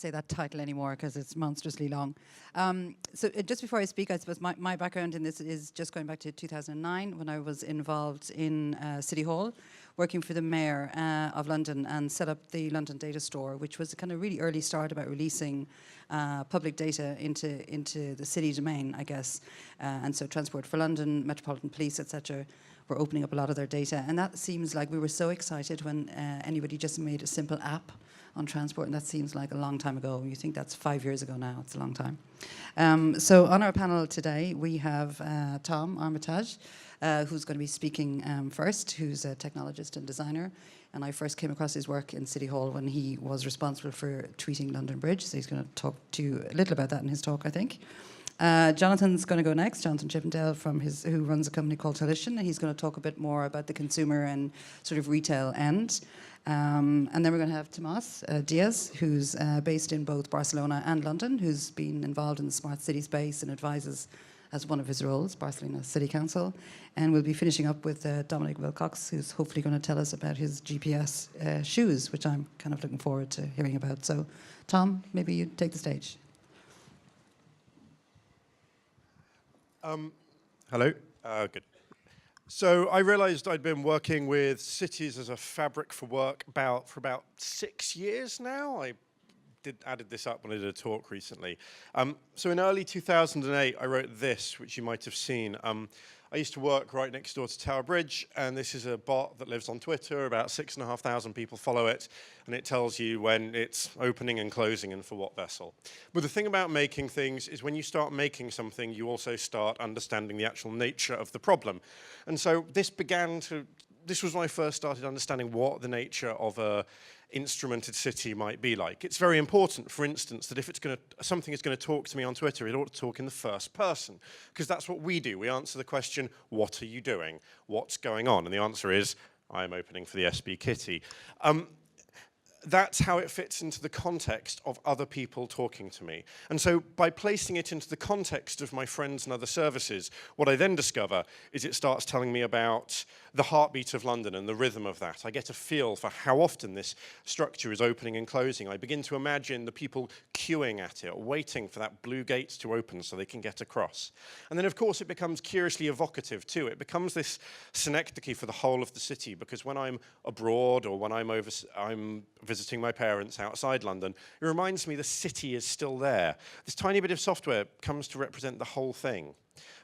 say that title anymore because it's monstrously long. So just before I speak, I suppose my background in this is just going back to 2009 when I was involved in City Hall, working for the Mayor of London and set up the London Data Store, which was a kind of really early start about releasing public data into the city domain, I guess. And so Transport for London, Metropolitan Police, etc., were opening up a lot of their data. And that seems like we were so excited when anybody just made a simple app on transport, and that seems like a long time ago. You think that's 5 years ago now, it's a long time. So on our panel today, we have Tom Armitage, who's going to be speaking first, who's a technologist and designer. And I first came across his work in City Hall when he was responsible for tweeting London Bridge. So he's going to talk to you a little about that in his talk, I think. Jonathan's going to go next, Jonathan Chippindale, who runs a company called Television, and he's going to talk a bit more about the consumer and sort of retail end. And then we're going to have Tomas Diez, who's based in both Barcelona and London, who's been involved in the smart city space and advises as one of his roles, Barcelona City Council. And we'll be finishing up with Dominic Wilcox, who's hopefully going to tell us about his GPS shoes, which I'm kind of looking forward to hearing about. So, Tom, maybe you take the stage. Hello. Good. So I realized I'd been working with cities as a fabric for work for about 6 years now. I added this up when I did a talk recently. So in early 2008, I wrote this, which you might have seen. I used to work right next door to Tower Bridge, and this is a bot that lives on Twitter. About 6,500 people follow it, and it tells you when it's opening and closing and for what vessel. But the thing about making things is when you start making something, you also start understanding the actual nature of the problem. And so this was when I first started understanding what the nature of a instrumented city might be like. It's very important, for instance, that if something is going to talk to me on Twitter, it ought to talk in the first person, because that's what we do. We answer the question, what are you doing? What's going on? And the answer is, I'm opening for the SB Kitty. That's how it fits into the context of other people talking to me. And so by placing it into the context of my friends and other services, what I then discover is it starts telling me about the heartbeat of London and the rhythm of that. I get a feel for how often this structure is opening and closing. I begin to imagine the people queuing at it, waiting for that blue gate to open so they can get across. And then, of course, it becomes curiously evocative, too. It becomes this synecdoche for the whole of the city, because when I'm abroad or when I'm visiting my parents outside London, it reminds me the city is still there. This tiny bit of software comes to represent the whole thing.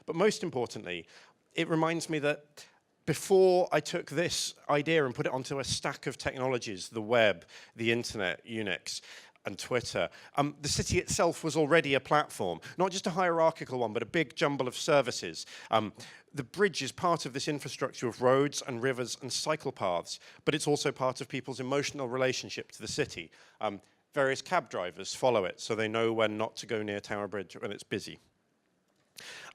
But most importantly, it reminds me that before I took this idea and put it onto a stack of technologies, the web, the internet, Unix, and Twitter, the city itself was already a platform, not just a hierarchical one, but a big jumble of services. The bridge is part of this infrastructure of roads and rivers and cycle paths, but it's also part of people's emotional relationship to the city. Various cab drivers follow it, so they know when not to go near Tower Bridge when it's busy.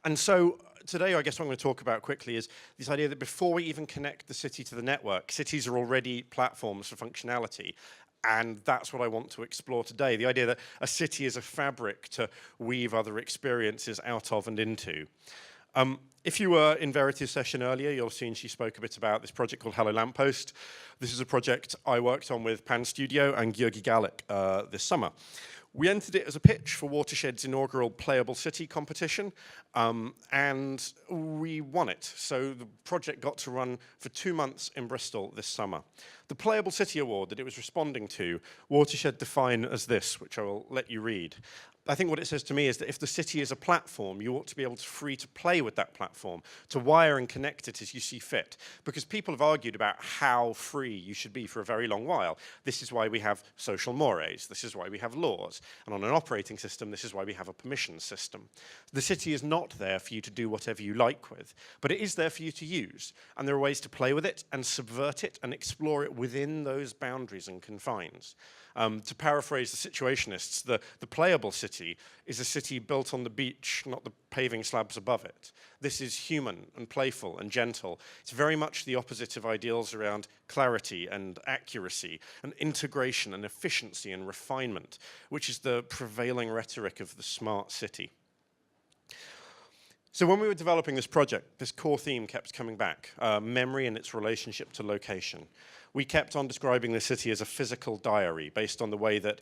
And so today, I guess what I'm going to talk about quickly is this idea that before we even connect the city to the network, cities are already platforms for functionality. And that's what I want to explore today, the idea that a city is a fabric to weave other experiences out of and into. If you were in Verity's session earlier, you'll have seen she spoke a bit about this project called Hello Lamppost. This is a project I worked on with Pan Studio and Georgi Gallik this summer. We entered it as a pitch for Watershed's inaugural Playable City competition, and we won it. So the project got to run for 2 months in Bristol this summer. The Playable City award that it was responding to, Watershed define as this, which I will let you read. I think what it says to me is that if the city is a platform, you ought to be able to free to play with that platform, to wire and connect it as you see fit. Because people have argued about how free you should be for a very long while. This is why we have social mores. This is why we have laws. And on an operating system, this is why we have a permissions system. The city is not there for you to do whatever you like with, but it is there for you to use. And there are ways to play with it and subvert it and explore it within those boundaries and confines. To paraphrase the Situationists, the playable city is a city built on the beach, not the paving slabs above it. This is human and playful and gentle. It's very much the opposite of ideals around clarity and accuracy and integration and efficiency and refinement, which is the prevailing rhetoric of the smart city. So when we were developing this project, this core theme kept coming back, memory and its relationship to location. We kept on describing the city as a physical diary based on the way that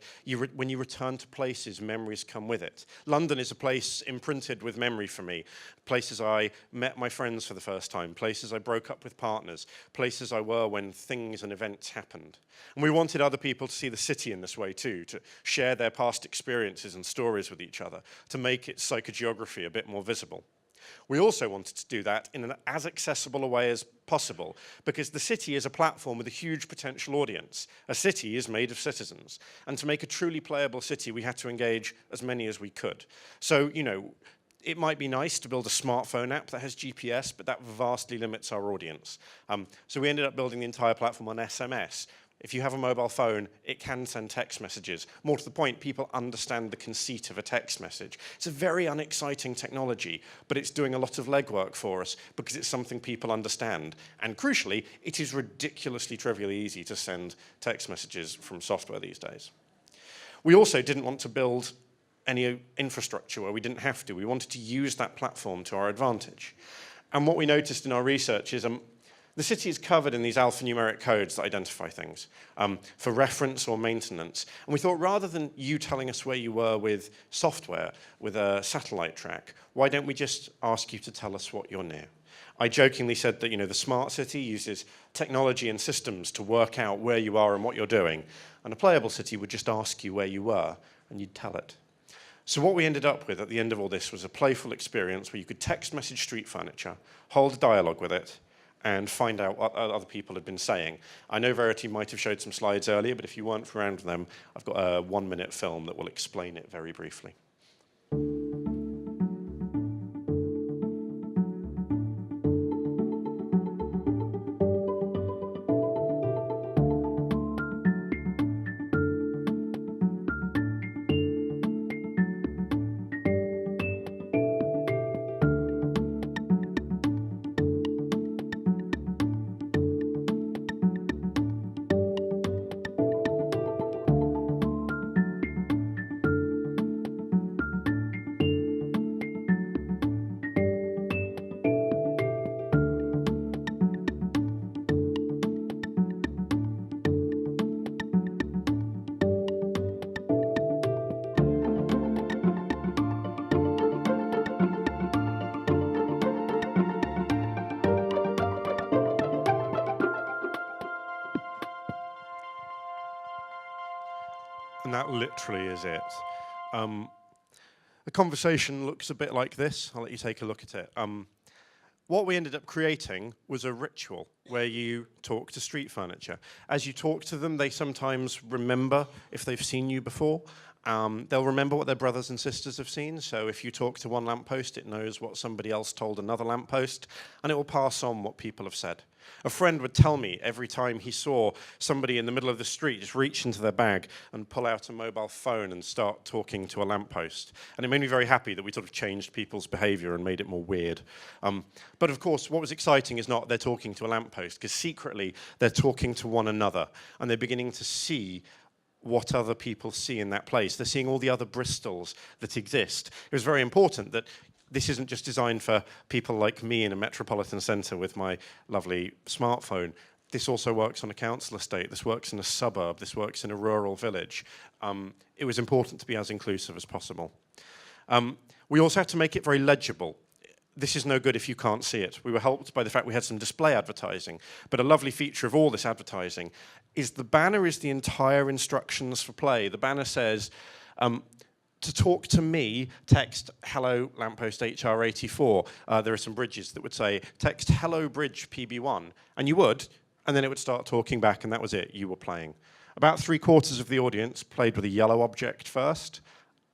when you return to places, memories come with it. London is a place imprinted with memory for me. Places I met my friends for the first time, places I broke up with partners, places I were when things and events happened. And we wanted other people to see the city in this way too, to share their past experiences and stories with each other, to make its psychogeography a bit more visible. We also wanted to do that in an as accessible a way as possible, because the city is a platform with a huge potential audience. A city is made of citizens. And to make a truly playable city, we had to engage as many as we could. So, you know, it might be nice to build a smartphone app that has GPS, but that vastly limits our audience. So we ended up building the entire platform on SMS. If you have a mobile phone, it can send text messages. More to the point, people understand the conceit of a text message. It's a very unexciting technology, but it's doing a lot of legwork for us because it's something people understand. And crucially, it is ridiculously trivially easy to send text messages from software these days. We also didn't want to build any infrastructure where we didn't have to. We wanted to use that platform to our advantage. And what we noticed in our research is the city is covered in these alphanumeric codes that identify things for reference or maintenance. And we thought, rather than you telling us where you were with software, with a satellite track, why don't we just ask you to tell us what you're near? I jokingly said that, you know, the smart city uses technology and systems to work out where you are and what you're doing. And a playable city would just ask you where you were, and you'd tell it. So what we ended up with at the end of all this was a playful experience where you could text message street furniture, hold a dialogue with it, and find out what other people had been saying. I know Verity might have showed some slides earlier, but if you weren't around them, I've got a 1-minute film that will explain it very briefly. And that literally is it. The conversation looks a bit like this. I'll let you take a look at it. What we ended up creating was a ritual where you talk to street furniture. As you talk to them, they sometimes remember if they've seen you before. They'll remember what their brothers and sisters have seen. So if you talk to one lamppost, it knows what somebody else told another lamppost, and it will pass on what people have said. A friend would tell me every time he saw somebody in the middle of the street just reach into their bag and pull out a mobile phone and start talking to a lamppost. And it made me very happy that we sort of changed people's behavior and made it more weird. But of course, what was exciting is not they're talking to a lamppost, because secretly they're talking to one another, and they're beginning to see what other people see in that place. They're seeing all the other Bristols that exist. It was very important that this isn't just designed for people like me in a metropolitan centre with my lovely smartphone. This also works on a council estate. This works in a suburb. This works in a rural village. It was important to be as inclusive as possible. We also had to make it very legible. This is no good if you can't see it. We were helped by the fact we had some display advertising, but a lovely feature of all this advertising is the banner is the entire instructions for play. The banner says, to talk to me, text hello lamppost HR84. There are some bridges that would say text hello bridge PB1, and you would, and then it would start talking back, and that was it, you were playing. About 3/4 of the audience played with a yellow object first,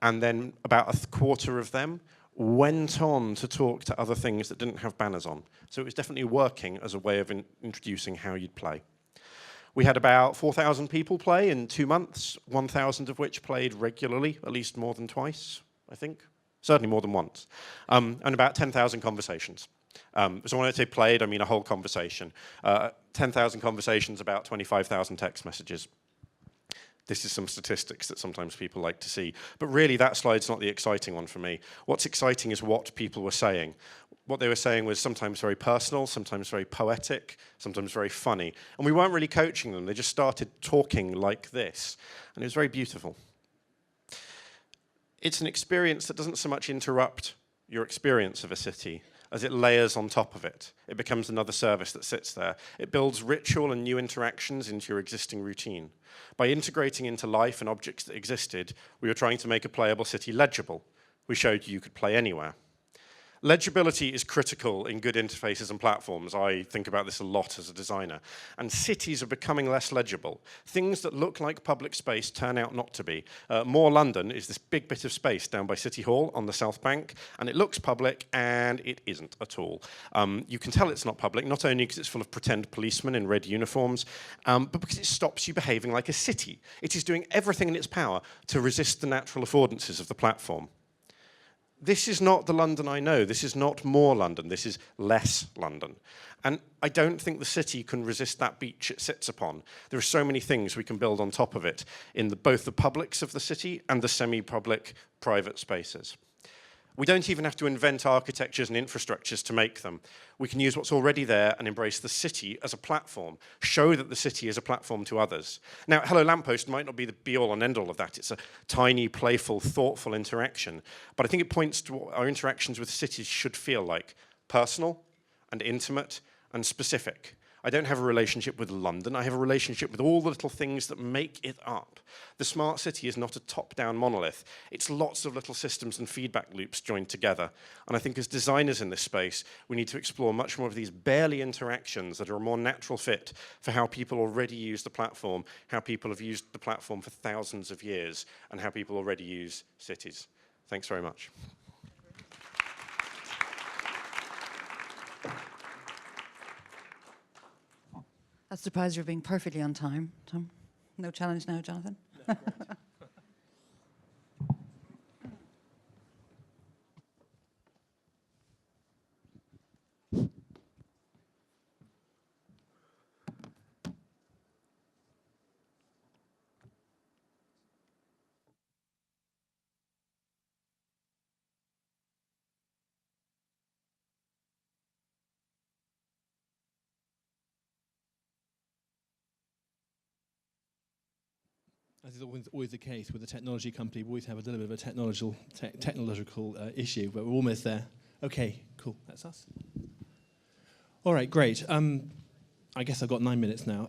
and then about 1/4 of them went on to talk to other things that didn't have banners on. So it was definitely working as a way of introducing how you'd play. We had about 4,000 people play in 2 months, 1,000 of which played regularly, at least more than twice, I think. Certainly more than once. And about 10,000 conversations. So when I say played, I mean a whole conversation. 10,000 conversations, about 25,000 text messages. This is some statistics that sometimes people like to see. But really, that slide's not the exciting one for me. What's exciting is what people were saying. What they were saying was sometimes very personal, sometimes very poetic, sometimes very funny. And we weren't really coaching them. They just started talking like this. And it was very beautiful. It's an experience that doesn't so much interrupt your experience of a city as it layers on top of it. It becomes another service that sits there. It builds ritual and new interactions into your existing routine. By integrating into life and objects that existed, we were trying to make a playable city legible. We showed you could play anywhere. Legibility is critical in good interfaces and platforms. I think about this a lot as a designer. And cities are becoming less legible. Things that look like public space turn out not to be. More London is this big bit of space down by City Hall on the South Bank, and it looks public, and it isn't at all. You can tell it's not public, not only because it's full of pretend policemen in red uniforms, but because it stops you behaving like a city. It is doing everything in its power to resist the natural affordances of the platform. This is not the London I know. This is not more London. This is less London. And I don't think the city can resist that beach it sits upon. There are so many things we can build on top of it in both the publics of the city and the semi-public private spaces. We don't even have to invent architectures and infrastructures to make them. We can use what's already there and embrace the city as a platform, show that the city is a platform to others. Now, Hello Lamppost might not be the be-all and end-all of that. It's a tiny, playful, thoughtful interaction. But I think it points to what our interactions with cities should feel like: personal and intimate and specific. I don't have a relationship with London. I have a relationship with all the little things that make it up. The smart city is not a top-down monolith. It's lots of little systems and feedback loops joined together. And I think as designers in this space, we need to explore much more of these barely interactions that are a more natural fit for how people already use the platform, how people have used the platform for thousands of years, and how people already use cities. Thanks very much. I was surprised you're being perfectly on time, Tom. No challenge now, Jonathan? No, as is always the case with a technology company, we always have a little bit of a technological issue, but we're almost there. Okay, cool, that's us. All right, great. I guess I've got 9 minutes now.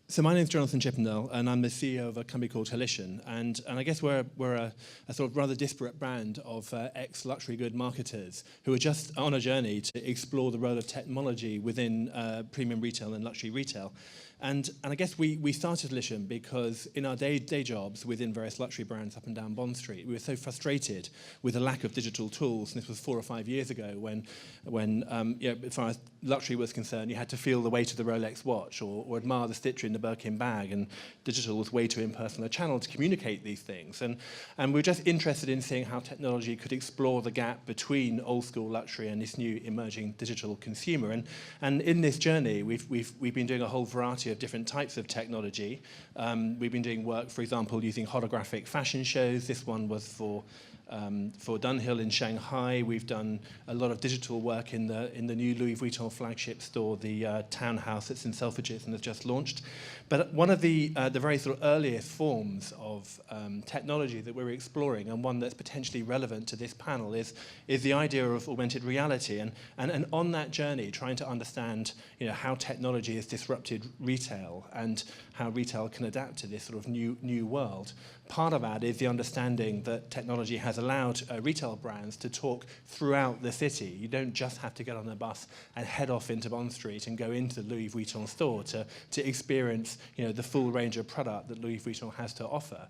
So my name's Jonathan Chippindale, and I'm the CEO of a company called Holition, and I guess we're a sort of rather disparate brand of ex-luxury good marketers who are just on a journey to explore the role of technology within premium retail and luxury retail. And I guess we started Holition because in our day jobs within various luxury brands up and down Bond Street, we were so frustrated with the lack of digital tools. And this was 4 or 5 years ago when as far as luxury was concerned, you had to feel the weight of the Rolex watch or admire the stitcher in the Birkin bag, and digital was way too impersonal a channel to communicate these things. And we're just interested in seeing how technology could explore the gap between old school luxury and this new emerging digital consumer. And in this journey, we've been doing a whole variety of different types of technology. We've been doing work, for example, using holographic fashion shows. This one was for Dunhill in Shanghai. We've done a lot of digital work in the new Louis Vuitton flagship store, the townhouse that's in Selfridges and has just launched. But one of the very sort of earliest forms of technology that we're exploring, and one that's potentially relevant to this panel, is the idea of augmented reality. And on that journey, trying to understand how technology has disrupted retail and how retail can adapt to this sort of new world. Part of that is the understanding that technology has allowed retail brands to talk throughout the city. You don't just have to get on a bus and head off into Bond Street and go into the Louis Vuitton store to experience the full range of product that Louis Vuitton has to offer.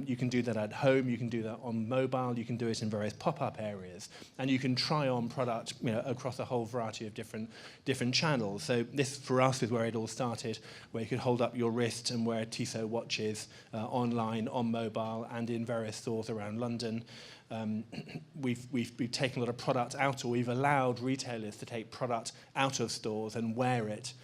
You can do that at home, you can do that on mobile, you can do it in various pop-up areas, and you can try on product across a whole variety of different channels. So this, for us, is where it all started, where you could hold up your wrist and wear Tissot watches online, on mobile, and in various stores around London. we've taken a lot of product out, or we've allowed retailers to take product out of stores and wear it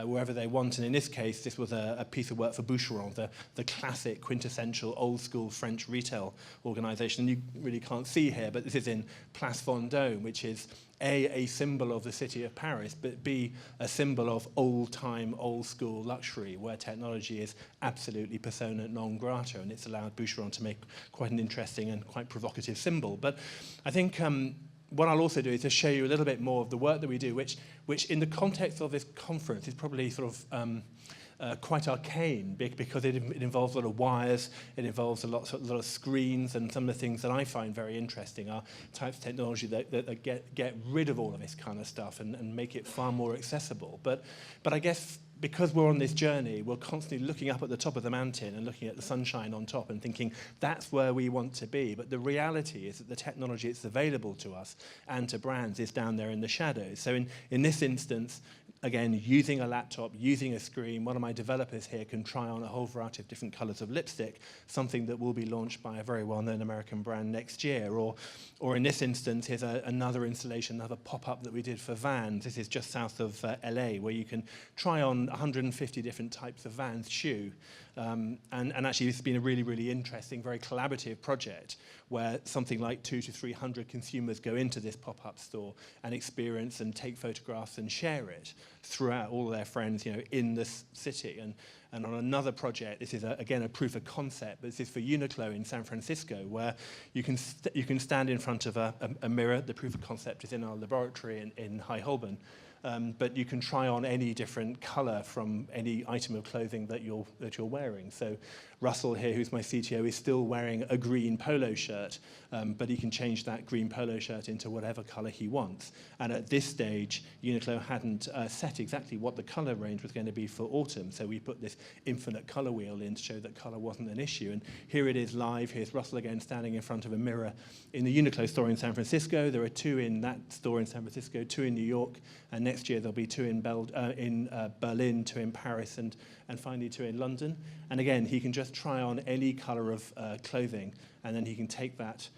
wherever they want. And in this case, this was a piece of work for Boucheron, the classic, quintessential, old-school French retail organisation. And you really can't see here, but this is in Place Vendôme, which is a symbol of the city of Paris, but B, a symbol of old-time, old-school luxury, where technology is absolutely persona non grata, and it's allowed Boucheron to make quite an interesting and quite provocative symbol. But I think what I'll also do is to show you a little bit more of the work that we do, which in the context of this conference is probably sort of quite arcane, because it involves a lot of wires, it involves a lot of screens, and some of the things that I find very interesting are types of technology that get rid of all of this kind of stuff and make it far more accessible. But I guess because we're on this journey, we're constantly looking up at the top of the mountain and looking at the sunshine on top and thinking that's where we want to be. But the reality is that the technology that's available to us and to brands is down there in the shadows. So in this instance, again, using a laptop, using a screen, one of my developers here can try on a whole variety of different colors of lipstick, something that will be launched by a very well-known American brand next year. Or in this instance, here's another installation, another pop-up that we did for Vans. This is just south of LA, where you can try on 150 different types of Vans shoe. And actually, this has been a really, really interesting, very collaborative project where something like 200 to 300 consumers go into this pop-up store and experience and take photographs and share it throughout all their friends, in this city. And on another project, this is again a proof of concept, but this is for Uniqlo in San Francisco, where you can stand in front of a mirror. The proof of concept is in our laboratory in High Holborn. But you can try on any different color from any item of clothing that you're wearing. So Russell here, who's my CTO, is still wearing a green polo shirt, but he can change that green polo shirt into whatever color he wants. And at this stage, Uniqlo hadn't set exactly what the color range was going to be for autumn. So we put this infinite color wheel in to show that color wasn't an issue. And here it is live. Here's Russell again standing in front of a mirror in the Uniqlo store in San Francisco. There are 2 in that store in San Francisco, 2 in New York, and next year there'll be 2 in Berlin, 2 in Paris, and finally 2 in London. And again, he can just try on any color of clothing, and then he can take that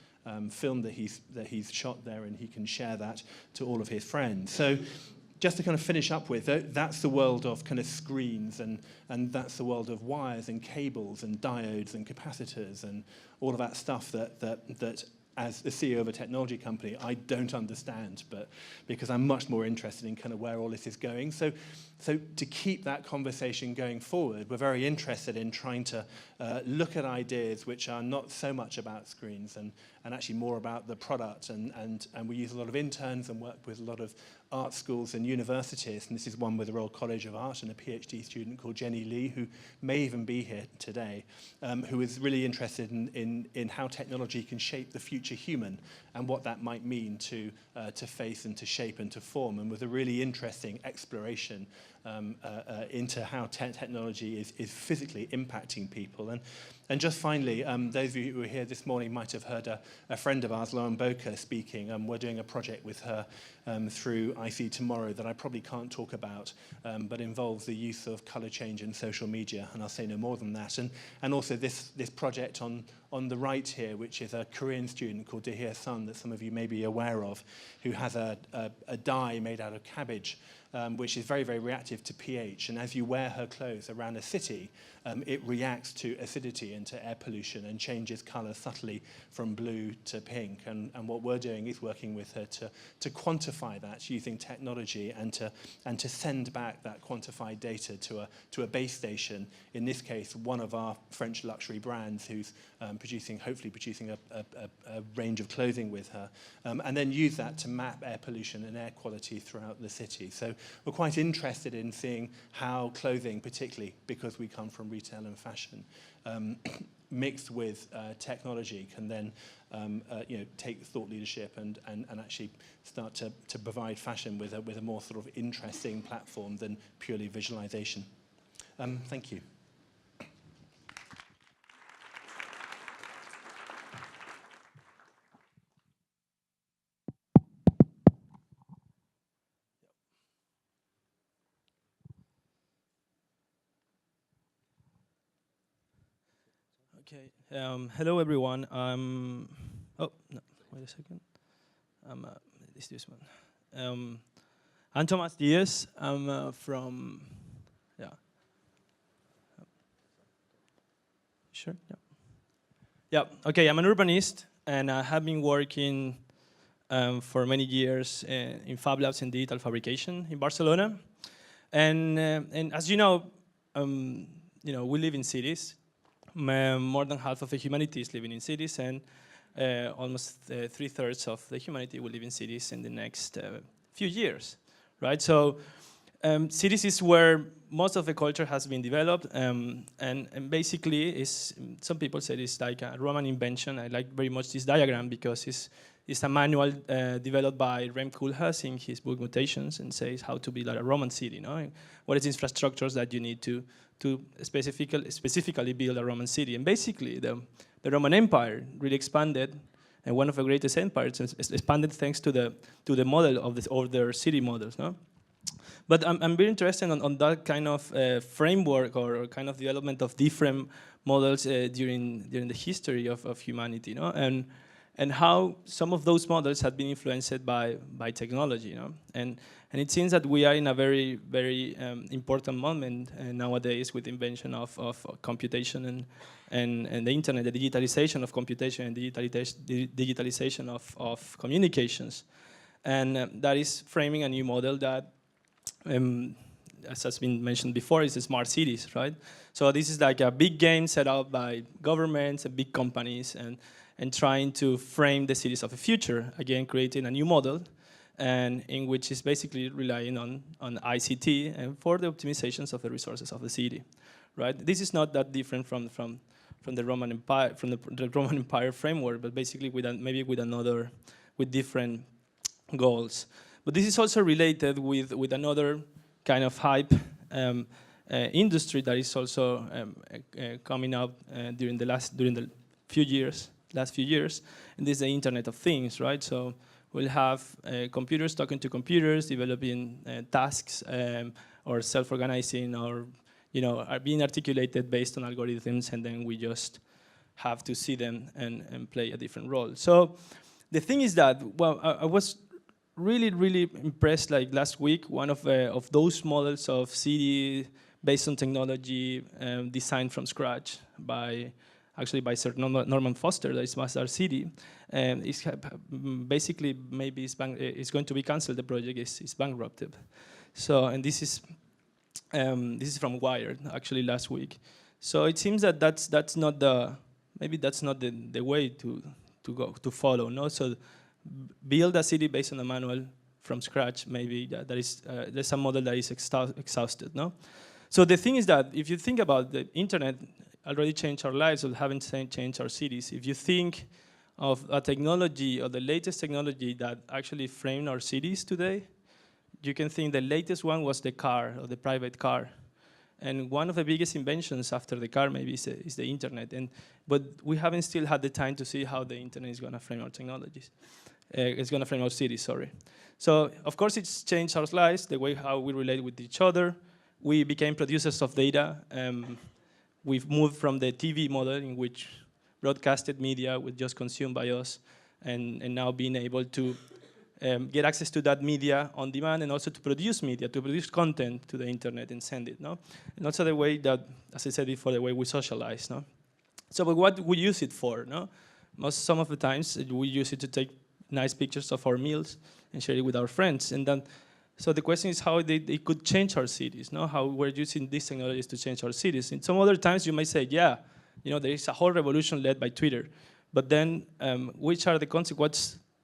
film that he's shot there, and he can share that to all of his friends. So just to kind of finish up with, that's the world of kind of screens, and that's the world of wires and cables and diodes and capacitors and all of that stuff that as the CEO of a technology company, I don't understand, but because I'm much more interested in kind of where all this is going. So to keep that conversation going forward, we're very interested in trying to look at ideas which are not so much about screens and actually more about the product. And we use a lot of interns and work with a lot of art schools and universities. And this is one with the Royal College of Art and a PhD student called Jenny Lee, who may even be here today, who is really interested in how technology can shape the future human and what that might mean to face and to shape and to form, and with a really interesting exploration into how technology is physically impacting people. And just finally, those of you who were here this morning might have heard a friend of ours, Lauren Boker, speaking. We're doing a project with her through IC Tomorrow that I probably can't talk about, but involves the use of color change in social media, and I'll say no more than that. And also this project on the right here, which is a Korean student called Diez that some of you may be aware of, who has a dye made out of cabbage, which is very, very reactive to pH. And as you wear her clothes around a city, it reacts to acidity and to air pollution and changes color subtly from blue to pink. And what we're doing is working with her to quantify that using technology and to send back that quantified data to a base station, in this case, one of our French luxury brands who's hopefully producing a range of clothing with her, and then use that to map air pollution and air quality throughout the city. So we're quite interested in seeing how clothing, particularly because we come from retail and fashion, mixed with technology, can then take thought leadership and actually start to provide fashion with a more sort of interesting platform than purely visualization. Thank you. Okay. Hello, everyone. I'm Oh, no, wait a second. It's this one. I'm Tomas Diez. I'm from, yeah. Sure, yeah. Yeah, okay, I'm an urbanist, and I have been working for many years in Fab Labs and digital fabrication in Barcelona. And as you know, we live in cities. More than half of the humanity is living in cities, and almost 3/3 of the humanity will live in cities in the next few years, right? So cities is where most of the culture has been developed, and basically some people say it's like a Roman invention. I like very much this diagram because it's a manual developed by Rem Koolhaas in his book Mutations, and says how to build a Roman city. No? What is the infrastructures that you need to specifically build a Roman city? And basically, the Roman Empire really expanded, and one of the greatest empires expanded thanks to the model of their city models. No? But I'm very interested on that kind of framework or kind of development of different models during the history of humanity, no? And how some of those models have been influenced by technology, you know? And it seems that we are in a very, very important moment nowadays with the invention of computation and the internet, the digitalization of computation and digitalization of communications. And that is framing a new model that, as has been mentioned before, is the smart cities, right? So this is like a big game set up by governments and big companies and trying to frame the cities of the future, again, creating a new model, and in which is basically relying on ICT and for the optimizations of the resources of the city, right? This is not that different from the Roman Empire, from the Roman Empire framework, but basically maybe with different goals. But this is also related with another kind of hype industry that is also coming up during the last few years, and this is the Internet of Things, right? So we'll have computers talking to computers, developing tasks or self-organizing, or are being articulated based on algorithms, and then we just have to see them and play a different role. So the thing is that, well, I was really impressed. Like last week, one of those models of city based on technology designed from scratch by Sir Norman Foster, that is Mazar City, and it's basically maybe it's going to be cancelled. The project is bankrupted. So, and this is from Wired, actually last week. So it seems that that's not the way to follow. No, so build a city based on a manual from scratch. Maybe there's a model that is exhausted. No, so the thing is that if you think about the internet, already changed our lives, or haven't changed our cities. If you think of a technology or the latest technology that actually framed our cities today, you can think the latest one was the car or the private car. And one of the biggest inventions after the car maybe is the internet. But we haven't still had the time to see how the internet is going to frame our technologies. It's going to frame our cities, sorry. So, of course, it's changed our lives, the way how we relate with each other. We became producers of data. We've moved from the TV model in which broadcasted media was just consumed by us, and now being able to get access to that media on demand, and also to produce media, to produce content to the internet and send it, no? And also the way that, as I said before, the way we socialize, no? So, but what we use it for, no? Some of the times we use it to take nice pictures of our meals and share it with our friends, and then. So the question is how they could change our cities, no? How we're using these technologies to change our cities. And some other times you might say, yeah, there is a whole revolution led by Twitter. But then which are the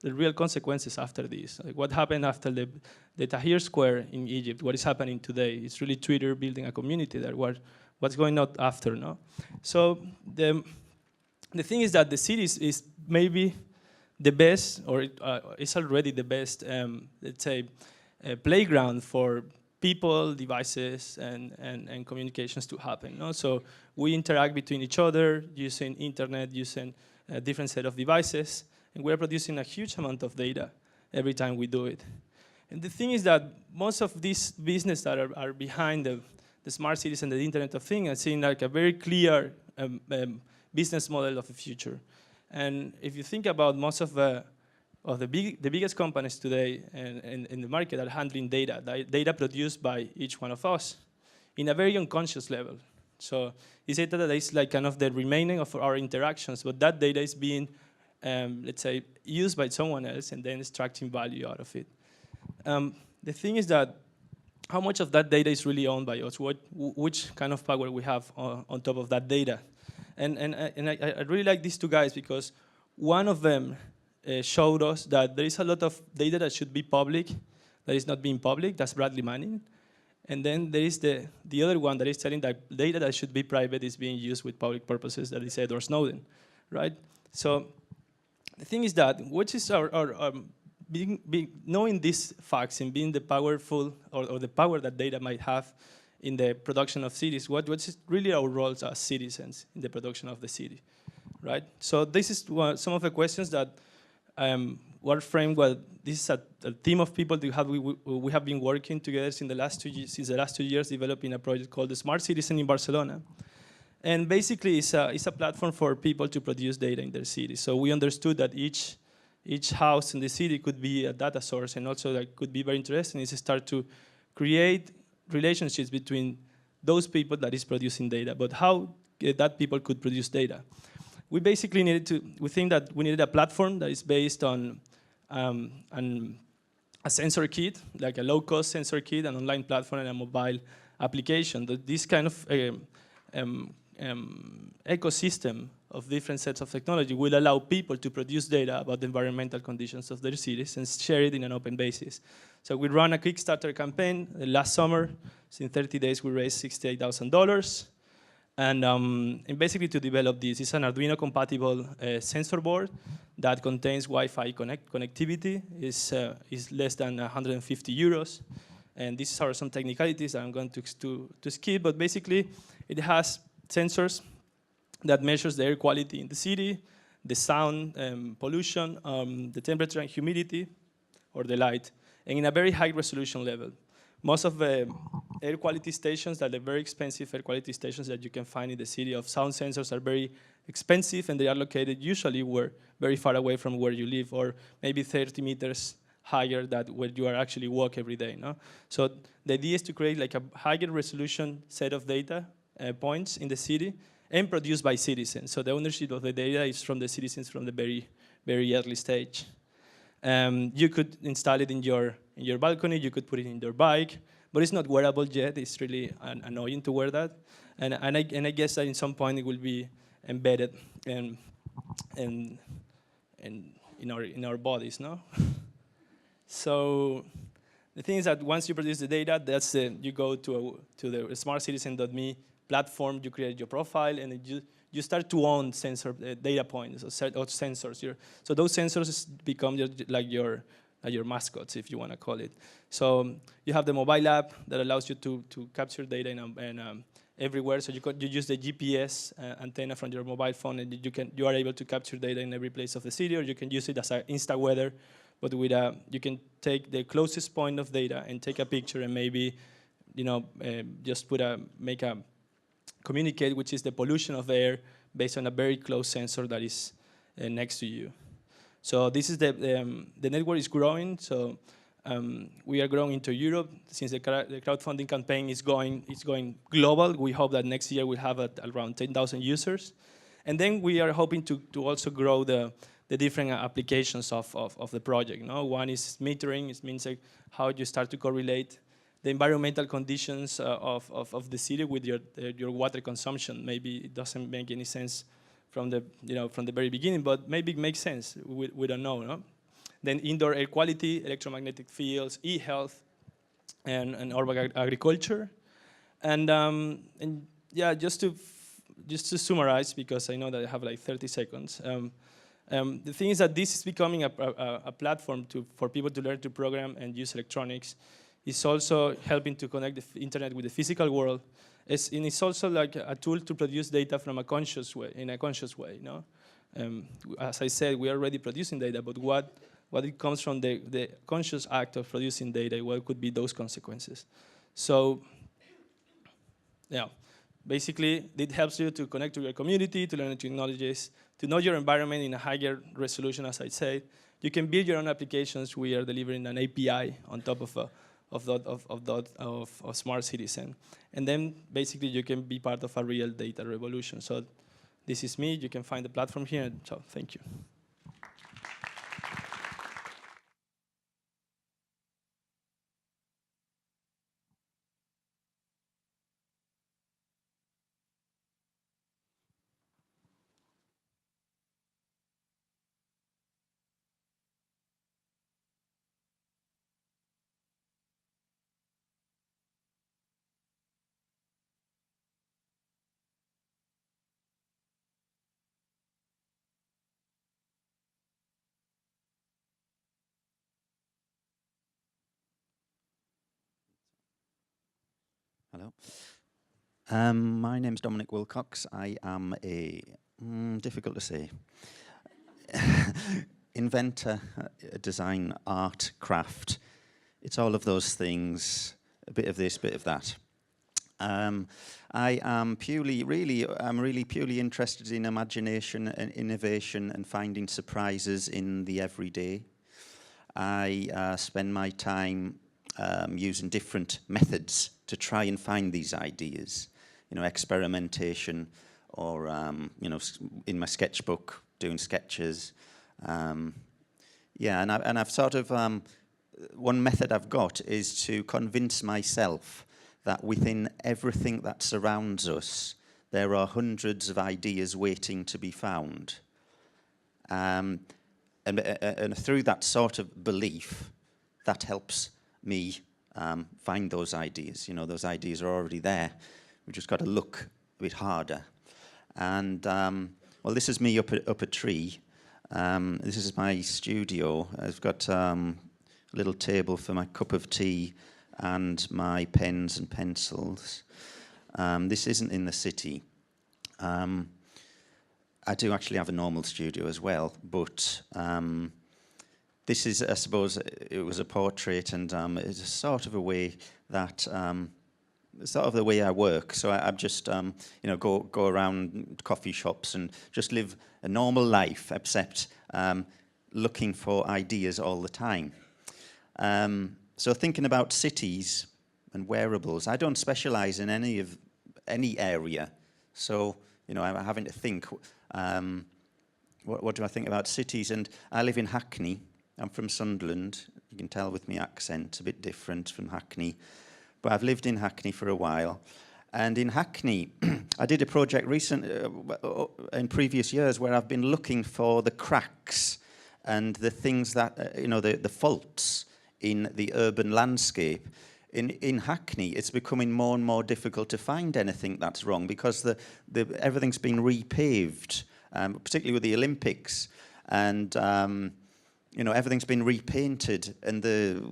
real consequences after this? Like what happened after the Tahrir Square in Egypt? What is happening today? It's really Twitter building a community there. What's going on after, no? So the thing is that the cities is maybe the best, or it's already the best, let's say, playground for people, devices, and communications to happen. No? So we interact between each other using internet, using a different set of devices, and we're producing a huge amount of data every time we do it. And the thing is that most of these business that are behind the smart cities and the Internet of Things are seeing like a very clear business model of the future. And if you think about most of the biggest companies today in the market are handling data produced by each one of us in a very unconscious level. So it's data that is like kind of the remaining of our interactions, but that data is being, let's say, used by someone else and then extracting value out of it. The thing is that how much of that data is really owned by us? Which kind of power we have on top of that data? And I really like these two guys because one of them showed us that there is a lot of data that should be public that is not being public. That's Bradley Manning. And then there is the other one that is telling that data that should be private is being used with public purposes, that is Edward Snowden, right? So the thing is that, which is our knowing these facts and being the powerful, or the power that data might have in the production of cities, what's really our roles as citizens in the production of the city, right? So this is some of the questions that were framed. Well, this is a team of people that we have been working together since the last 2 years, developing a project called the Smart Citizen in Barcelona. And basically, it's a platform for people to produce data in their city. So we understood that each house in the city could be a data source, and also that could be very interesting is to start to create relationships between those people that is producing data, but how that people could produce data. We basically we think that we needed a platform that is based on a sensor kit, like a low-cost sensor kit, an online platform, and a mobile application. This kind of ecosystem of different sets of technology will allow people to produce data about the environmental conditions of their cities and share it in an open basis. So we ran a Kickstarter campaign last summer. So in 30 days, we raised $68,000. And basically to develop this, it's an Arduino-compatible sensor board that contains Wi-Fi connectivity. Is less than 150 euros. And these are some technicalities that I'm going to skip, but basically it has sensors that measures the air quality in the city, the sound pollution, the temperature and humidity, or the light, and in a very high resolution level. Most of the air quality stations, that are very expensive air quality stations that you can find in the city of sound sensors, are very expensive, and they are located usually very far away from where you live, or maybe 30 meters higher than where you are actually walk every day. No? So the idea is to create like a higher resolution set of data points in the city and produced by citizens. So the ownership of the data is from the citizens from the very, very early stage. You could install it in your balcony, you could put it in your bike, but it's not wearable yet. It's really annoying to wear that. And I guess that in some point it will be embedded in our bodies, no? So the thing is that once you produce the data, you go to the smartcitizen.me platform, you create your profile, and you start to own data points or sensors. So those sensors become your mascots, if you want to call it. So you have the mobile app that allows you to capture data everywhere. So you use the GPS antenna from your mobile phone, and you are able to capture data in every place of the city, or you can use it as an Insta weather. But you can take the closest point of data and take a picture, and maybe just communicate, which is the pollution of the air, based on a very close sensor that is next to you. So this is the network is growing. So we are growing into Europe. Since the crowdfunding campaign is going global, we hope that next year we'll have around 10,000 users. And then we are hoping to also grow the different applications of the project. No? One is metering. It means how you start to correlate the environmental conditions of the city with your water consumption. Maybe it doesn't make any sense from the very beginning, but maybe it makes sense. We don't know. No? Then indoor air quality, electromagnetic fields, e-health, and urban agriculture, and yeah, just to summarize, because I know that I have like 30 seconds. The thing is that this is becoming a platform for people to learn to program and use electronics. It's also helping to connect the internet with the physical world. And it's also like a tool to produce data in a conscious way. No? As I said, we are already producing data, but what it comes from the conscious act of producing data, what could be those consequences? So, yeah, Basically, it helps you to connect to your community, to learn technologies, to know your environment in a higher resolution, as I said. You can build your own applications. We are delivering an API on top of Smart Citizen. And then basically you can be part of a real data revolution. So this is me. You can find the platform here. So thank you. Hello. My name's Dominic Wilcox. I am a, difficult to say, inventor, design, art, craft. It's all of those things, a bit of this, bit of that. I am really purely interested in imagination and innovation and finding surprises in the everyday. I spend my time using different methods to try and find these ideas, experimentation, or in my sketchbook doing sketches. Yeah, and I've sort of one method I've got is to convince myself that within everything that surrounds us, there are hundreds of ideas waiting to be found. And through that sort of belief, that helps me find those ideas. Those ideas are already there. We've just got to look a bit harder. And, well, this is me up a tree. This is my studio. I've got a little table for my cup of tea and my pens and pencils. This isn't in the city. I do actually have a normal studio as well, but this is, I suppose, it was a portrait, and it's sort of a way that, sort of the way I work. So I'm just, go around coffee shops and just live a normal life, except looking for ideas all the time. So thinking about cities and wearables, I don't specialize in any area. So, I'm having to think, what do I think about cities? And I live in Hackney. I'm from Sunderland. You can tell with my accent, a bit different from Hackney. But I've lived in Hackney for a while. And in Hackney, I did a project in previous years where I've been looking for the cracks and the things that, the faults in the urban landscape. In Hackney, it's becoming more and more difficult to find anything that's wrong because everything's been repaved, particularly with the Olympics. And everything's been repainted, and the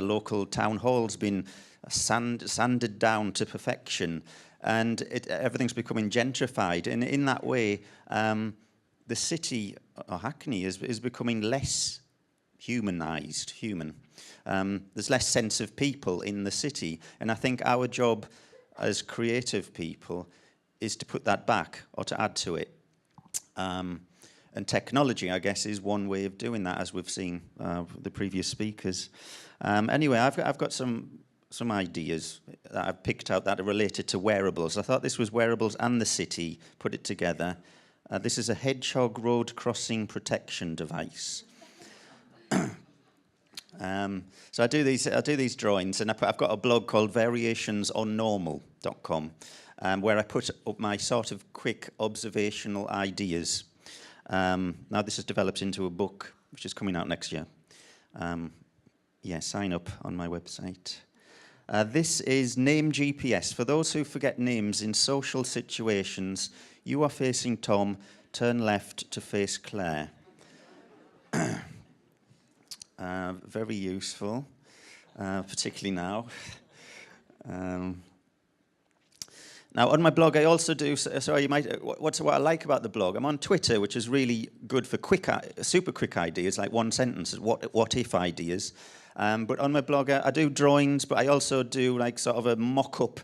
local town hall's been sanded down to perfection, and everything's becoming gentrified. And in that way, the city, or Hackney, is becoming less human. There's less sense of people in the city, and I think our job as creative people is to put that back or to add to it. And technology, I guess, is one way of doing that, as we've seen the previous speakers. Anyway, I've got some ideas that I've picked out that are related to wearables. I thought this was wearables and the city, put it together. This is a hedgehog road crossing protection device. So I do these drawings, and I've got a blog called variationsonnormal.com, where I put up my sort of quick observational ideas. Now this has developed into a book, which is coming out next year. Sign up on my website. This is Name GPS. For those who forget names in social situations, you are facing Tom, turn left to face Claire. Very useful, particularly now. Now, on my blog, I also do. So you might. What I like about the blog? I'm on Twitter, which is really good for super quick ideas, like one sentence, what if ideas. But on my blog, I do drawings, but I also do like sort of a mock-up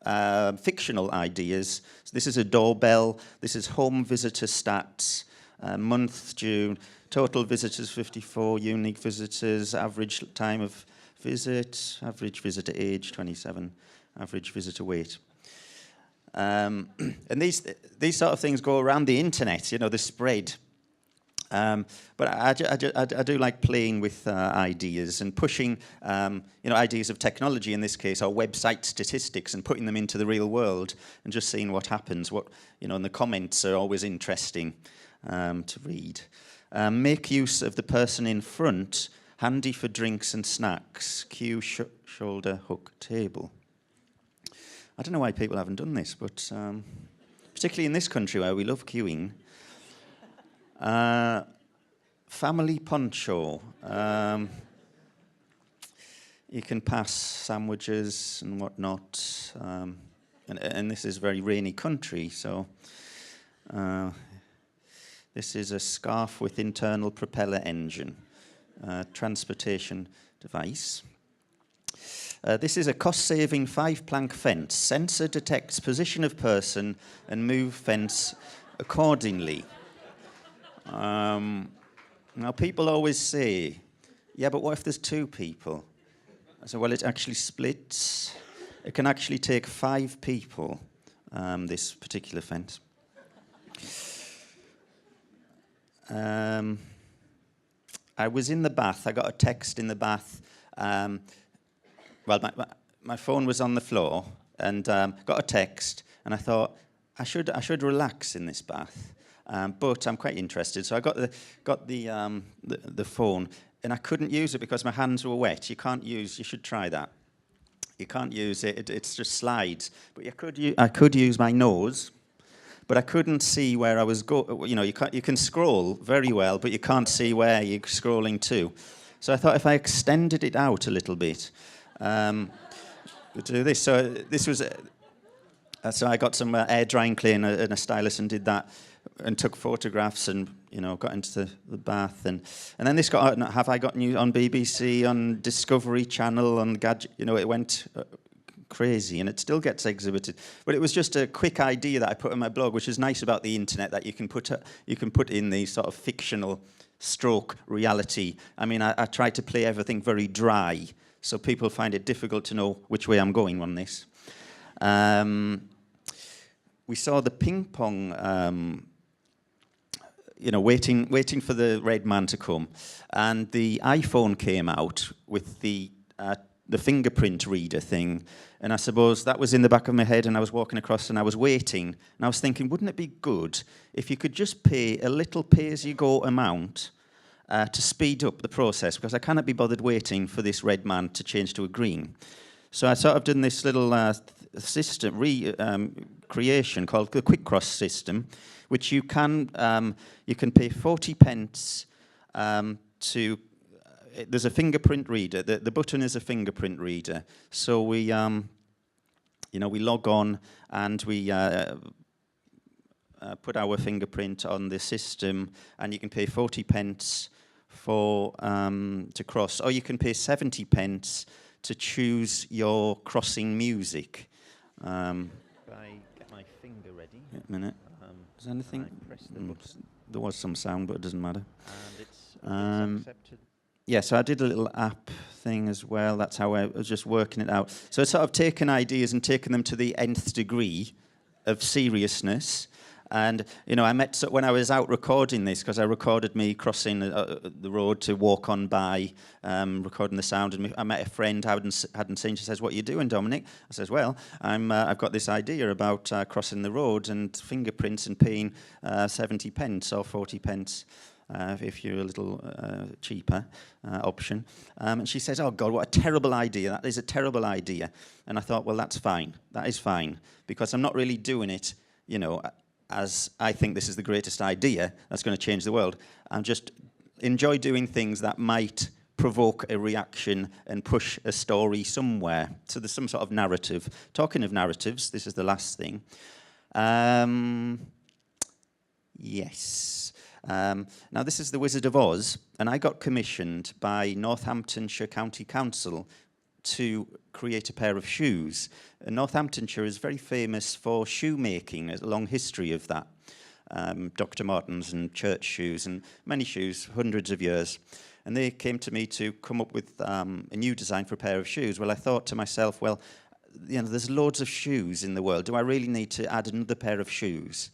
fictional ideas. So this is a doorbell. This is home visitor stats, month June, total visitors 54, unique visitors, average time of visit, average visitor age 27, average visitor weight. And these sort of things go around the internet, you know, the spread. But I do like playing with ideas and pushing, you know, ideas of technology in this case, or website statistics, and putting them into the real world and just seeing what happens. What, you know, and the comments are always interesting to read. Make use of the person in front, handy for drinks and snacks. Queue, shoulder, hook, table. I don't know why people haven't done this, but particularly in this country where we love queuing. Family poncho. You can pass sandwiches and whatnot. And this is a very rainy country, so this is a scarf with internal propeller engine. Transportation device. This is a cost-saving 5-plank fence. Sensor detects position of person and move fence accordingly. Now, people always say, yeah, but what if there's 2 people? I said, well, it actually splits. It can actually take 5 people, this particular fence. I was in the bath. I got a text in the bath. Well, my phone was on the floor, and got a text, and I thought I should relax in this bath, but I'm quite interested. So I got the phone, and I couldn't use it because my hands were wet. You can't use. You should try that. You can't use it. It's just slides. But I could use my nose, but I couldn't see where I was going. You know, you can scroll very well, but you can't see where you're scrolling to. So I thought if I extended it out a little bit. Do this. So this was. So I got some air drying clay and a stylus and did that, and took photographs and, you know, got into the bath and then this got out. Have I got news on BBC, on Discovery Channel, on Gadget? You know, it went crazy, and it still gets exhibited. But it was just a quick idea that I put on my blog, which is nice about the internet, that you can put in these sort of fictional stroke reality. I mean, I try to play everything very dry, so people find it difficult to know which way I'm going on this. We saw the ping pong, you know, waiting for the red man to come, and the iPhone came out with the fingerprint reader thing, and I suppose that was in the back of my head, and I was walking across and I was waiting, and I was thinking, wouldn't it be good if you could just pay a little pay-as-you-go amount to speed up the process, because I cannot be bothered waiting for this red man to change to a green. So I sort of done this little system creation called the Quick Cross system, which you can pay 40 pence to. There's a fingerprint reader. The button is a fingerprint reader. So we, you know, we log on and we put our fingerprint on the system, and you can pay 40 pence for to cross, or you can pay 70 pence to choose your crossing music. If I get my finger ready. A minute. Is there anything? Press the button. There was some sound, but it doesn't matter. And it's accepted. Yeah, so I did a little app thing as well. That's how I was just working it out. So I've sort of taken ideas and taken them to the nth degree of seriousness. And, you know, when I was out recording this, because I recorded me crossing the road to walk on by, recording the sound, and I met a friend I hadn't seen. She says, "What are you doing, Dominic?" I says, "Well, I've got this idea about crossing the road and fingerprints and paying 70 pence or 40 pence. If you're a little cheaper option." And she says, "Oh, God, what a terrible idea. That is a terrible idea." And I thought, well, that's fine. That is fine, because I'm not really doing it, you know, as I think this is the greatest idea that's going to change the world. I just enjoy doing things that might provoke a reaction and push a story somewhere. So there's some sort of narrative. Talking of narratives, this is the last thing. Yes. Now, this is The Wizard of Oz, and I got commissioned by Northamptonshire County Council to create a pair of shoes. Northamptonshire is very famous for shoemaking. There's a long history of that. Dr. Martens and church shoes and many shoes, hundreds of years. And they came to me to come up with a new design for a pair of shoes. Well, I thought to myself, well, you know, there's loads of shoes in the world. Do I really need to add another pair of shoes?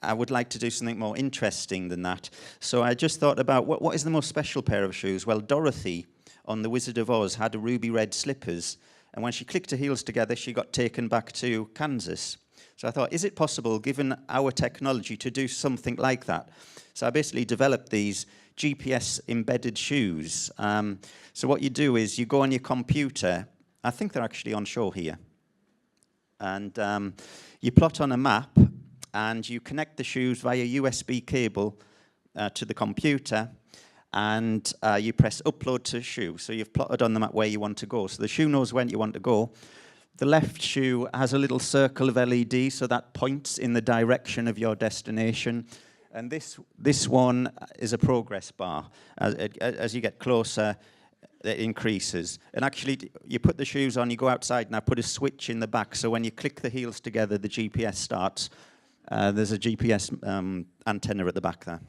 I would like to do something more interesting than that. So I just thought about what is the most special pair of shoes? Well, Dorothy on The Wizard of Oz had ruby red slippers. And when she clicked her heels together, she got taken back to Kansas. So I thought, is it possible, given our technology, to do something like that? So I basically developed these GPS-embedded shoes. So what you do is you go on your computer. I think they're actually on show here. And you plot on a map, and you connect the shoes via USB cable to the computer, and you press upload to shoe. So you've plotted on the map where you want to go. So the shoe knows when you want to go. The left shoe has a little circle of LED, so that points in the direction of your destination. And this one is a progress bar. As you get closer, it increases. And actually, you put the shoes on, you go outside, and I put a switch in the back, so when you click the heels together, the GPS starts. There's a GPS antenna at the back there.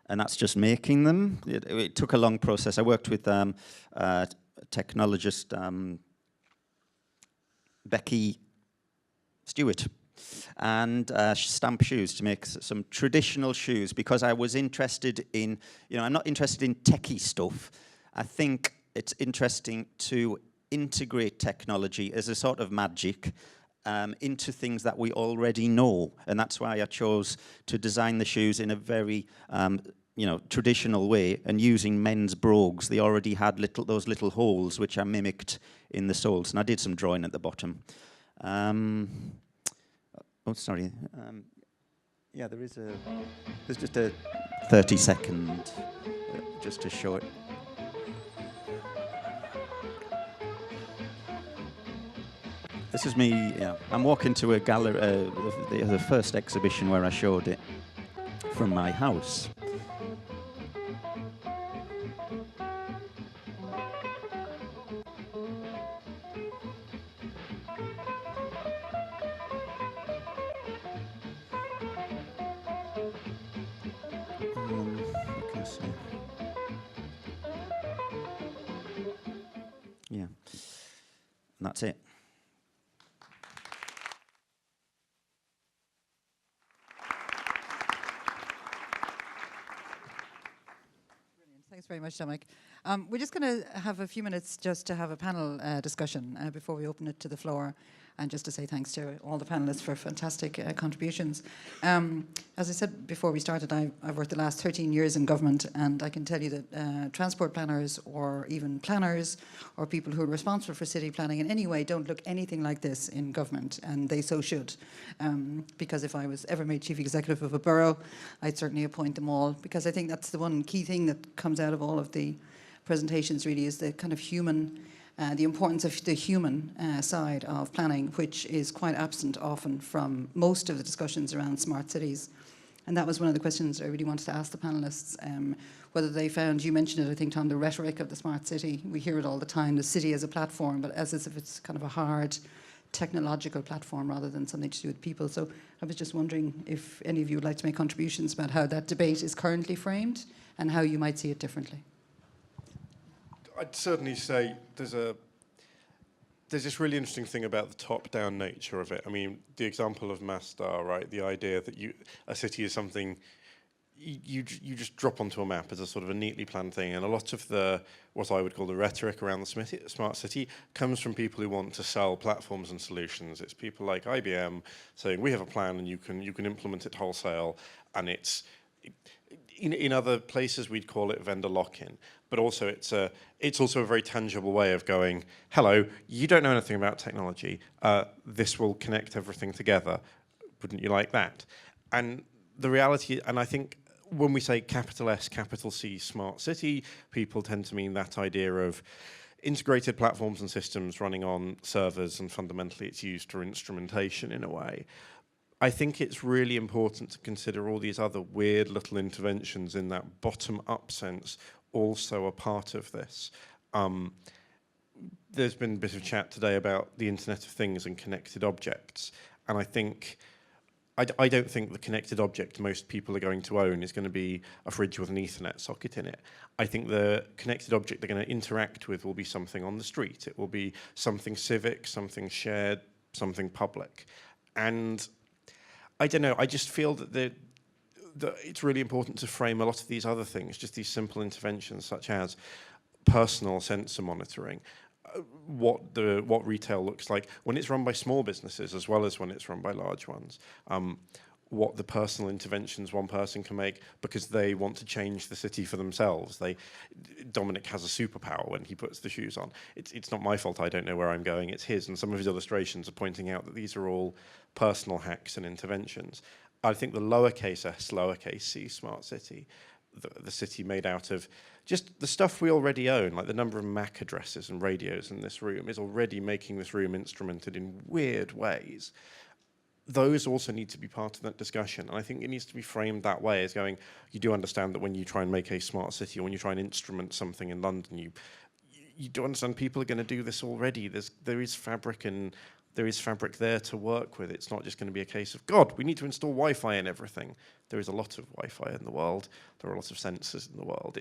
And that's just making them. It took a long process. I worked with a technologist, Becky Stewart, and stamp shoes to make some traditional shoes, because I was interested in, I'm not interested in techie stuff. I think it's interesting to integrate technology as a sort of magic into things that we already know. And that's why I chose to design the shoes in a very traditional way, and using men's brogues. They already had those little holes which I mimicked in the soles, and I did some drawing at the bottom. Yeah, there's just a 30-second just to show it. This is me. Yeah, I'm walking to a gallery, the first exhibition where I showed it from my house. Yeah, and that's it. Thanks very much, Dominic. We're just going to have a few minutes just to have a panel discussion before we open it to the floor, and just to say thanks to all the panelists for fantastic contributions. As I said before we started, I've worked the last 13 years in government, and I can tell you that transport planners, or even planners, or people who are responsible for city planning in any way, don't look anything like this in government, and they so should. Because if I was ever made chief executive of a borough, I'd certainly appoint them all, because I think that's the one key thing that comes out of all of the presentations, really, is the kind of human, the importance of the human side of planning, which is quite absent often from most of the discussions around smart cities. And that was one of the questions I really wanted to ask the panelists, whether they found, you mentioned it, I think, Tom, the rhetoric of the smart city. We hear it all the time, the city as a platform, but as if it's kind of a hard technological platform rather than something to do with people. So I was just wondering if any of you would like to make contributions about how that debate is currently framed and how you might see it differently. I'd certainly say there's this really interesting thing about the top-down nature of it. I mean, the example of Mastar, right? The idea that a city is something you just drop onto a map as a sort of a neatly planned thing, and a lot of what I would call the rhetoric around the smart city comes from people who want to sell platforms and solutions. It's people like IBM saying we have a plan and you can implement it wholesale, and it's. In other places, we'd call it vendor lock-in, but also it's also a very tangible way of going, hello, you don't know anything about technology, this will connect everything together, wouldn't you like that? And the reality, and I think when we say capital S, capital C, smart city, people tend to mean that idea of integrated platforms and systems running on servers, and fundamentally it's used for instrumentation in a way. I think it's really important to consider all these other weird little interventions in that bottom-up sense also a part of this. There's been a bit of chat today about the Internet of Things and connected objects, and I think I don't think the connected object most people are going to own is going to be a fridge with an Ethernet socket in it. I think the connected object they're going to interact with will be something on the street. It will be something civic, something shared, something public. And I don't know, I just feel that it's really important to frame a lot of these other things, just these simple interventions such as personal sensor monitoring, what retail looks like when it's run by small businesses as well as when it's run by large ones, what the personal interventions one person can make because they want to change the city for themselves. Dominic has a superpower when he puts the shoes on. It's not my fault I don't know where I'm going, it's his, and some of his illustrations are pointing out that these are all personal hacks and interventions. I think the lowercase s, lowercase c smart city, the city made out of just the stuff we already own, like the number of MAC addresses and radios in this room is already making this room instrumented in weird ways. Those also need to be part of that discussion. And I think it needs to be framed that way as going, you do understand that when you try and make a smart city or when you try and instrument something in London, you do understand people are going to do this already. There is fabric and there is fabric there to work with. It's not just going to be a case of, God, we need to install Wi-Fi in everything. There is a lot of Wi-Fi in the world. There are a lot of sensors in the world.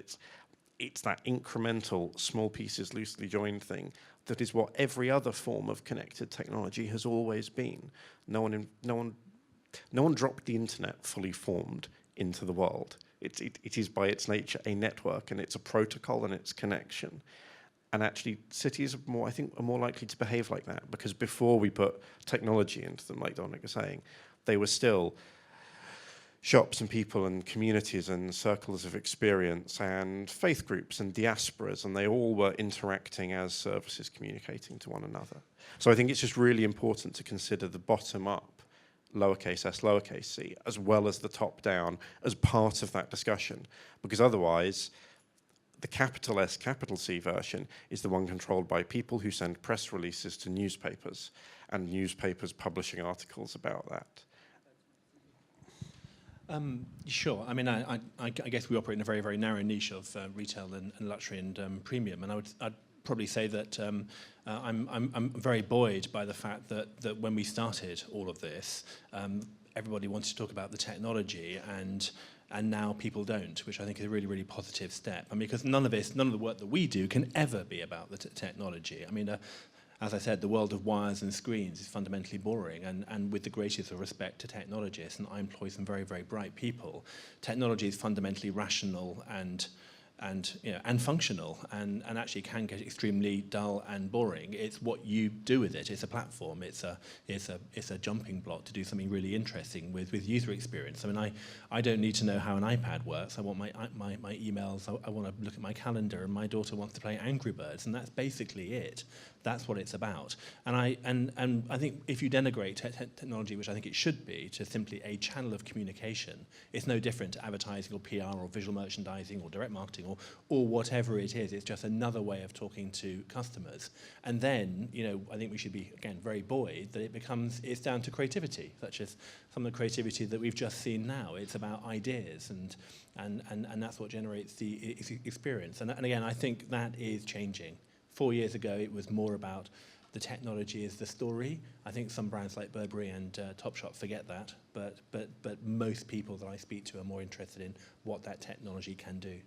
It's that incremental, small pieces, loosely joined thing that is what every other form of connected technology has always been. No one dropped the internet fully formed into the world. It is by its nature a network, and it's a protocol and it's connection. And actually, cities are more likely to behave like that, because before we put technology into them, like Dominic was saying, they were still shops and people and communities and circles of experience and faith groups and diasporas, and they all were interacting as services communicating to one another. So I think it's just really important to consider the bottom-up, lowercase s, lowercase c, as well as the top-down as part of that discussion, because otherwise the capital S, capital C version is the one controlled by people who send press releases to newspapers, and newspapers publishing articles about that. Sure. I mean, I guess we operate in a very, very narrow niche of retail and luxury and premium, and I'd probably say that I'm very buoyed by the fact that when we started all of this, everybody wanted to talk about the technology, and now people don't, which I think is a really, really positive step. I mean, because none of the work that we do can ever be about the technology. I mean, as I said, the world of wires and screens is fundamentally boring, and with the greatest of respect to technologists, and I employ some very, very bright people, technology is fundamentally rational and functional, and actually can get extremely dull and boring. It's what you do with it. It's a platform. It's a jumping block to do something really interesting with user experience. I mean, I don't need to know how an iPad works. I want my emails. I want to look at my calendar, and my daughter wants to play Angry Birds, and that's basically it. That's what it's about. And I think if you denigrate technology, which I think it should be, to simply a channel of communication, it's no different to advertising or PR or visual merchandising or direct marketing or whatever it is. It's just another way of talking to customers. And then, I think we should be, again, very buoyed that it's down to creativity, such as some of the creativity that we've just seen now. It's about ideas, and that's what generates the experience. And again, I think that is changing. 4 years ago, it was more about the technology is the story. I think some brands like Burberry and Topshop forget that, but most people that I speak to are more interested in what that technology can do.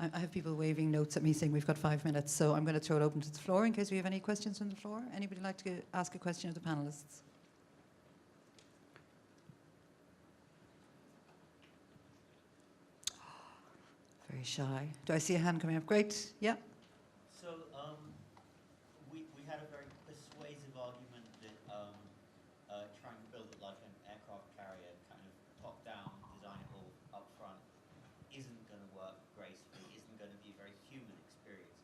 I have people waving notes at me saying we've got 5 minutes, so I'm going to throw it open to the floor in case we have any questions from the floor. Anybody like to ask a question of the panelists? Very shy. Do I see a hand coming up? Great. Yeah. So we had a very persuasive argument that trying to build it like an aircraft carrier, kind of top down, design it all up front, isn't going to work gracefully, isn't going to be a very human experience.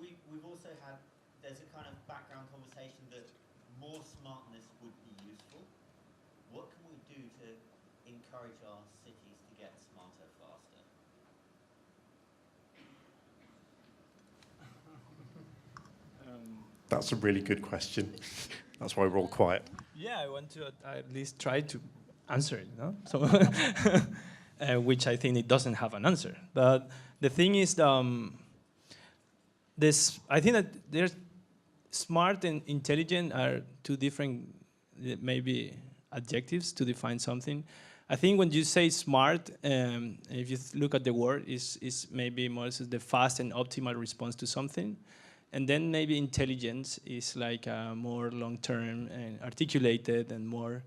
We've also had, there's a kind of background conversation that more smartness would be useful. What can we do to encourage our cities to get smarter faster? That's a really good question. That's why we're all quiet. Yeah, I want to at least try to answer it. No? So, which I think it doesn't have an answer. But the thing is, I think that there's smart and intelligent are two different maybe adjectives to define something. I think when you say smart, if you look at the word, is maybe more the fast and optimal response to something. And then maybe intelligence is like a more long-term and articulated and more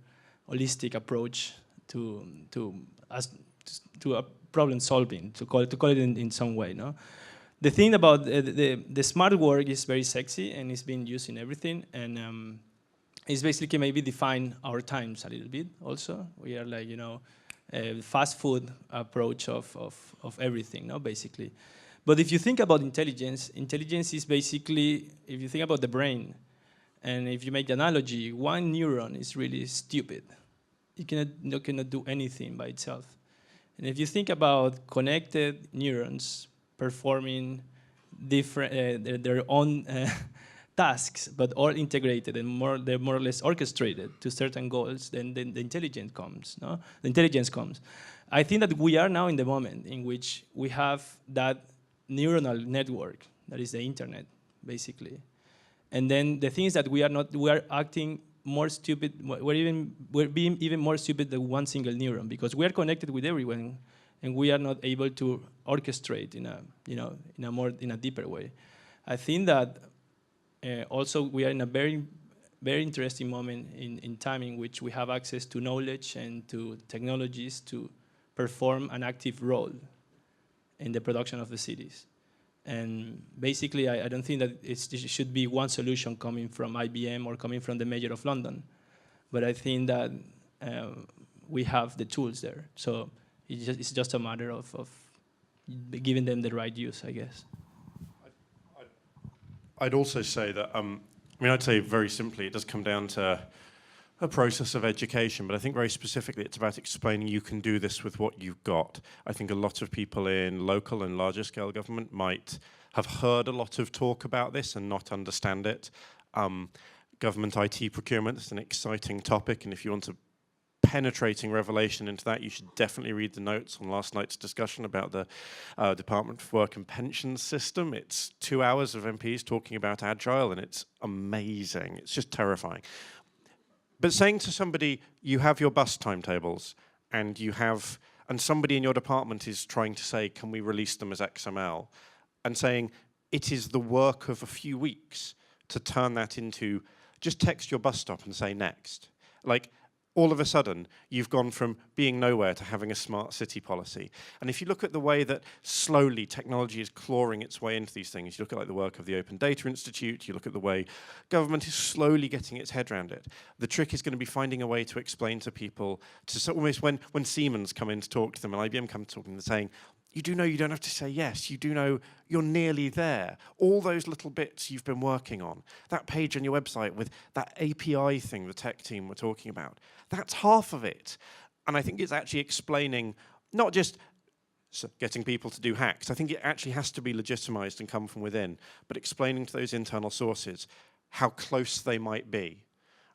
holistic approach to a problem solving, to call it in some way. No? The thing about the smart work is very sexy and it's being used in everything, and it's basically maybe define our times a little bit also. We are like, a fast food approach of everything, no, basically. But if you think about intelligence is basically, if you think about the brain, and if you make the analogy, one neuron is really stupid. It cannot do anything by itself. And if you think about connected neurons performing different their own tasks, but all integrated and they're more or less orchestrated to certain goals, then the intelligence comes. No, the intelligence comes. I think that we are now in the moment in which we have that neuronal network that is the internet, basically. And then the thing is that we are acting more stupid. We're being even more stupid than one single neuron because we are connected with everyone, and we are not able to orchestrate in a deeper way. I think that also we are in a very, very interesting moment in time in which we have access to knowledge and to technologies to perform an active role in the production of the cities. And basically, I don't think that it should be one solution coming from IBM or coming from the Mayor of London. But I think that we have the tools there. So it's just a matter of giving them the right use, I guess. I'd also say that, I'd say very simply, it does come down to a process of education, but I think very specifically it's about explaining you can do this with what you've got. I think a lot of people in local and larger scale government might have heard a lot of talk about this and not understand it. Government IT procurement is an exciting topic, and if you want a penetrating revelation into that, you should definitely read the notes on last night's discussion about the Department for Work and Pensions system. It's 2 hours of MPs talking about Agile, and it's amazing. It's just terrifying. But saying to somebody, you have your bus timetables, and somebody in your department is trying to say, can we release them as XML? And saying, it is the work of a few weeks to turn that into, just text your bus stop and say next. Like, all of a sudden, you've gone from being nowhere to having a smart city policy. And if you look at the way that slowly technology is clawing its way into these things, you look at like the work of the Open Data Institute, you look at the way government is slowly getting its head around it. The trick is going to be finding a way to explain to people, almost when Siemens come in to talk to them and IBM come to talk to them, they're saying, you do know you don't have to say yes. You do know you're nearly there. All those little bits you've been working on. That page on your website with that API thing the tech team were talking about. That's half of it. And I think it's actually explaining, not just getting people to do hacks. I think it actually has to be legitimized and come from within, but explaining to those internal sources how close they might be.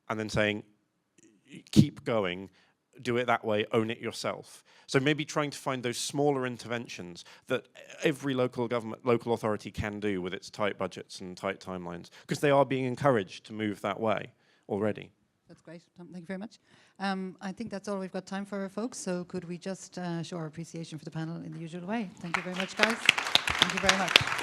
And then saying, keep going. Do it that way, own it yourself. So maybe trying to find those smaller interventions that every local authority can do with its tight budgets and tight timelines, because they are being encouraged to move that way already. That's great, Tom. Thank you very much. I think that's all we've got time for, folks. So could we just show our appreciation for the panel in the usual way? Thank you very much, guys. Thank you very much.